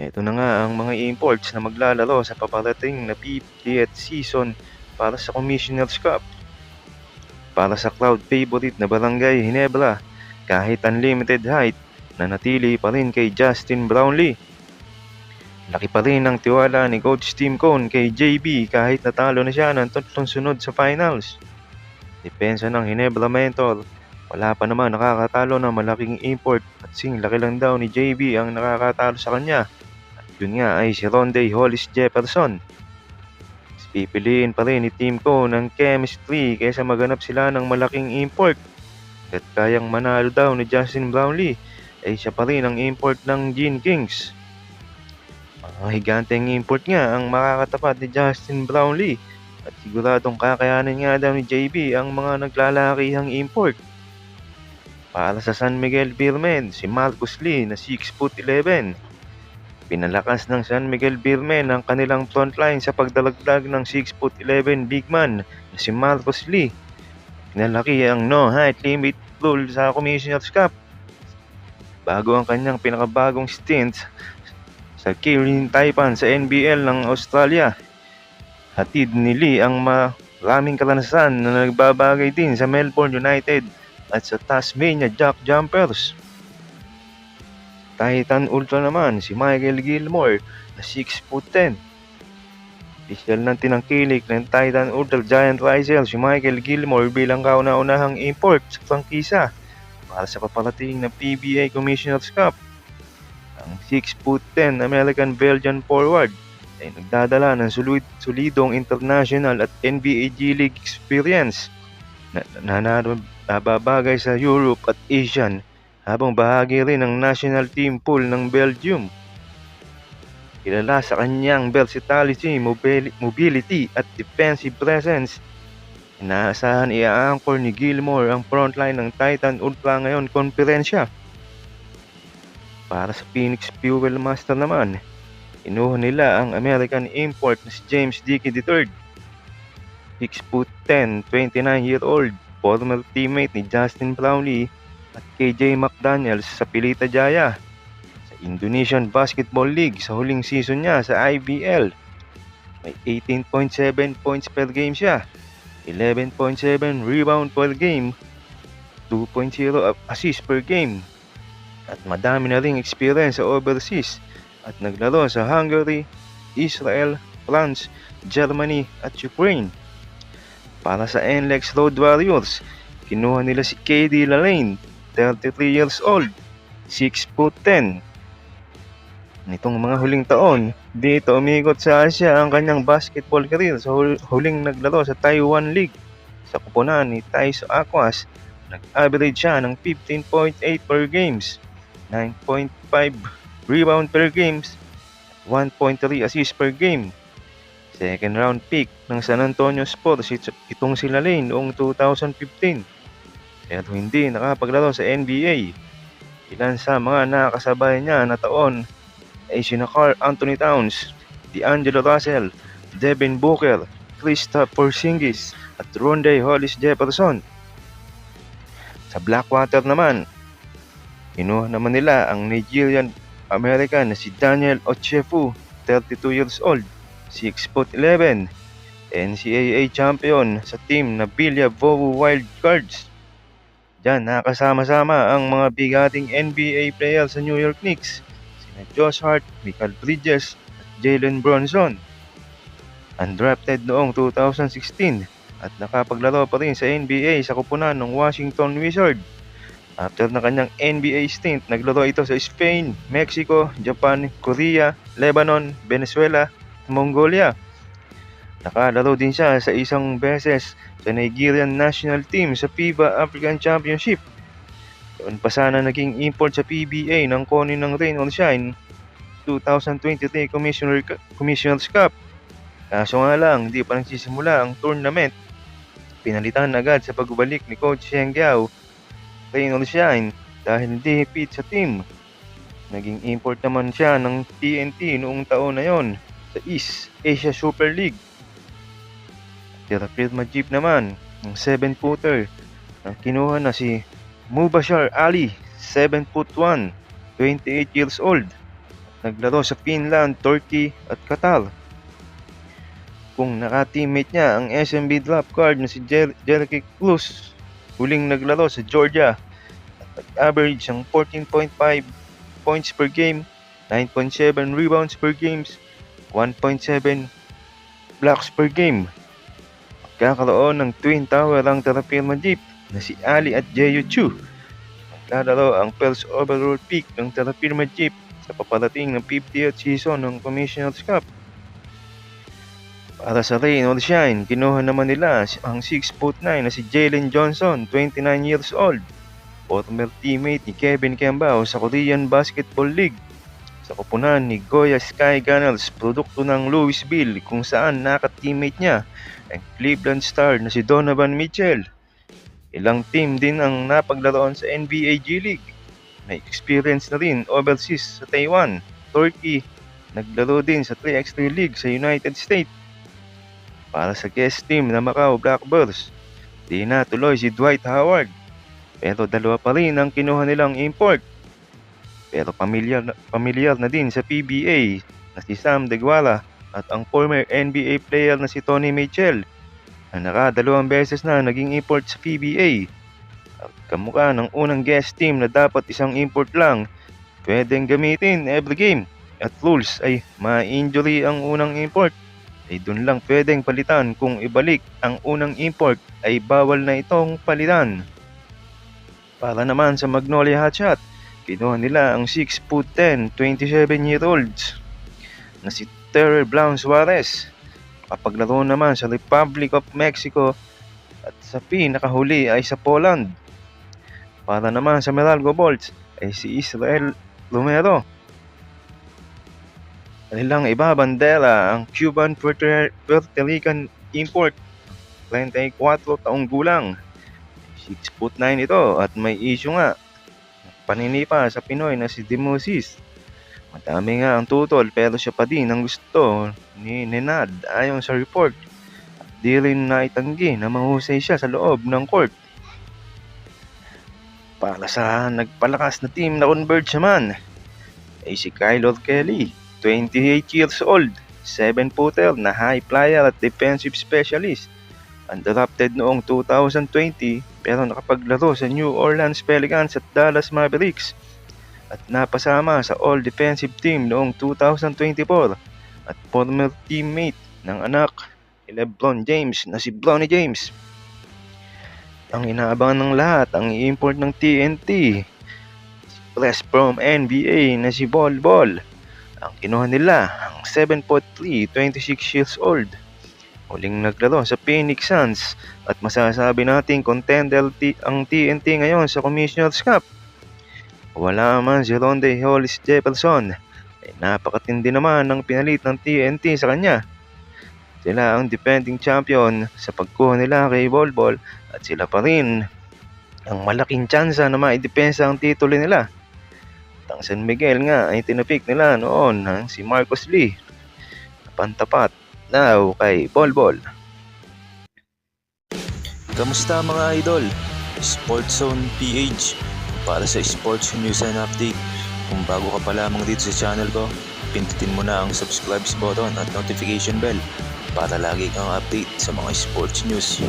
Ito na nga ang mga imports na maglalaro sa paparating na PPL season para sa Commissioner's Cup. Para sa crowd favorite na Barangay Ginebra, kahit unlimited height, nanatili pa rin kay Justin Brownlee. Laki pa rin ang tiwala ni Coach Tim Cone kay JB kahit natalo na siya ng 3 sunod sa finals. Depensa ng Ginebra mentor, wala pa naman nakakatalo ng malaking import at laki lang daw ni JB ang nakakatalo sa kanya. At yun nga ay si Rondé Hollis Jefferson. Pipiliin pa rin ni Team Cone ng chemistry kaysa maganap sila ng malaking import. At kayang manalo daw ni Justin Brownlee ay siya pa rin ang import ng Gene Kings. Mga higanteng import nga ang makakatapat ni Justin Brownlee at siguradong kakayanin nga daw ni JB ang mga naglalakihang import. Para sa San Miguel Beermen, si Marcus Lee na 6'11". Pinalakas ng San Miguel Beermen ang kanilang frontline sa pagdalagdag ng 6'11" big man na si Marcus Lee. Pinalaki ang no height limit rule sa Commissioner's Cup bago ang kanyang pinakabagong stint sa Kirin Taipan sa NBL ng Australia. Hatid ni Lee ang maraming karanasan na nagbabagay din sa Melbourne United at sa Tasmania Jack Jumpers. Titan Ultra naman si Michael Gilmore na 6'10". Opisyal ng tinangkilik ng Titan Ultra Giant Riser si Michael Gilmore bilang kauna-unahang import sa prangkisa para sa paparating na PBA Commissioner's Cup. Ang 6'10" American Belgian forward ay nagdadala ng solidong international at NBA G League experience na nababagay sa Europe at Asian habang bahagi rin ng national team pool ng Belgium. Kilala sa kanyang versatility, mobility at defensive presence, inaasahan i-anchor ni Gilmore ang frontline ng Titan Ultra ngayon konferensya. Para sa Phoenix Fuel Master naman, inuha nila ang American import na si James Dickey III, 6'10", 29-year-old, former teammate ni Justin Brownlee at KJ McDaniels sa Pelita Jaya sa Indonesian Basketball League sa huling season niya sa IBL. May 18.7 points per game siya, 11.7 rebound per game, 2.0 assist per game, at madami na ring experience sa overseas at naglaro sa Hungary, Israel, France, Germany at Ukraine. Para sa NLEX Road Warriors, kinuha nila si KD Lalane, 33 years old, 6'10". Nitong mga huling taon, dito umikot sa Asia ang kanyang basketball career sa huling naglaro sa Taiwan League. Sa kupunan ni Taiso Aquas, nag-average siya ng 15.8 per games, 9.5 rebound per games, 1.3 assist per game. Second round pick ng San Antonio Spurs itong si Lalane noong 2015. Pero hindi nakapaglaro sa NBA. Ilan sa mga nakakasabay niya na taon ay sina Karl Anthony Towns, D'Angelo Russell, Devin Booker, Kristaps Porzingis at Rondé Hollis Jefferson. Sa Blackwater naman, kinuha naman nila ang Nigerian American na si Daniel Ochefu, 32 years old, 6'11", NCAA champion sa team na Villa-Vovo Wildcards. Diyan nakasama-sama ang mga bigating NBA player sa New York Knicks, sina Josh Hart, Michael Bridges at Jalen Brunson. Undrafted noong 2016 at nakapaglaro pa rin sa NBA sa kupunan ng Washington Wizards. After na kanyang NBA stint, naglaro ito sa Spain, Mexico, Japan, Korea, Lebanon, Venezuela at Mongolia. Nakalaro din siya sa isang beses sa Nigerian national team sa FIBA African Championship. Doon pa sana naging import sa PBA nang kunin ng Rain or Shine 2023 Commissioner's Cup. Kaso nga lang, di pa nagsisimula ang tournament. Pinalitan agad sa pagbalik ni Coach Heng Giao, Rain or Shine, dahil hindi fit sa team. Naging import naman siya ng TNT noong taon na yon sa East Asia Super League. Tirapir Majib naman, ng 7-footer, ang kinuha na si Mubashir Ali, 7'1", 28 years old. naglaro sa Finland, Turkey at Qatar. Kung naka-teammate niya ang SMB drop card na si Jericho Cruz, huling naglaro sa Georgia at nag-average ang 14.5 points per game, 9.7 rebounds per games, 1.7 blocks per game. Magkakaroon ng twin tower ang Terrapilma Jeep na si Ali at Jeyu Chu. Maglalaro ang first overall pick ng Terrapilma Jeep sa paparating ng 50th season ng Commissioner's Cup. Para sa Rain or Shine, kinuha naman nila ang 6'9" na si Jalen Johnson, 29 years old, former teammate ni Kevin Kembao sa Korean Basketball League. Sa koponan ni Goya Sky Gunners, produkto ng Louisville kung saan naka-teammate niya ang Cleveland Star na si Donovan Mitchell. Ilang team din ang napaglaruan sa NBA G League. May experience na rin overseas sa Taiwan, Turkey, naglaro din sa 3x3 League sa United States. Para sa guest team na Macau Blackbirds, di na tuloy si Dwight Howard, pero dalawa pa rin ang kinuha nilang import. Pero pamilyar na din sa PBA na si Sam Deguara at ang former NBA player na si Tony Mitchell na nakadalawang beses na naging import sa PBA. At kamukha ng unang guest team na dapat isang import lang pwedeng gamitin every game at rules ay ma-injury ang unang import ay dun lang pwedeng palitan. Kung ibalik ang unang import ay bawal na itong palitan. Para naman sa Magnolia Hotshot, kinuha nila ang 6'10", 27-year-olds na si Terry Blanc Suarez. Kapaglaro naman sa Republic of Mexico at sa pinakahuli ay sa Poland. Para naman sa Meralco Bolts ay si Israel Romero. Kanilang ibabandera ang Cuban Puerto Rican import, 34 taong gulang. 6'9" ito at may issue nga, paninipa sa Pinoy na si Demosis. Madami nga ang tutol pero siya pa din ang gusto ni Nenad ayon sa report. At di rin naitanggi na mahusay siya sa loob ng court. Para sa nagpalakas na team na Converge naman ay si Kyle Kelly, 28 years old, 7-footer na high flyer at defensive specialist. Undrafted noong 2020 pero nakapaglaro sa New Orleans Pelicans at Dallas Mavericks at napasama sa All-Defensive Team noong 2024 at former teammate ng anak ni LeBron James na si Bronny James. Ang inaabangan ng lahat ang i-import ng TNT, press from NBA na si Bol Bol. Ang kinuha nila ang 7'3", 26 years old. Huling naglaro sa Phoenix Suns at masasabi nating contender ang TNT ngayon sa Commissioner's Cup. Wala man si Rondae Hollis Jefferson, ay napakatindi naman ang pinalit ng TNT sa kanya. Sila ang defending champion sa pagkuha nila kay Bol Bol at sila pa rin ang malaking tsansa na maidepensa ang titulo nila. At ang San Miguel nga ay tinapik nila noon ng si Marcus Lee. Pantapat now kay Bol Bol. Kamusta mga idol? Sports Zone PH para sa sports news and update. Kung bago ka pa lamang dito sa channel ko, pindutin mo na ang subscribe button at notification bell para lagi kang update sa mga sports news.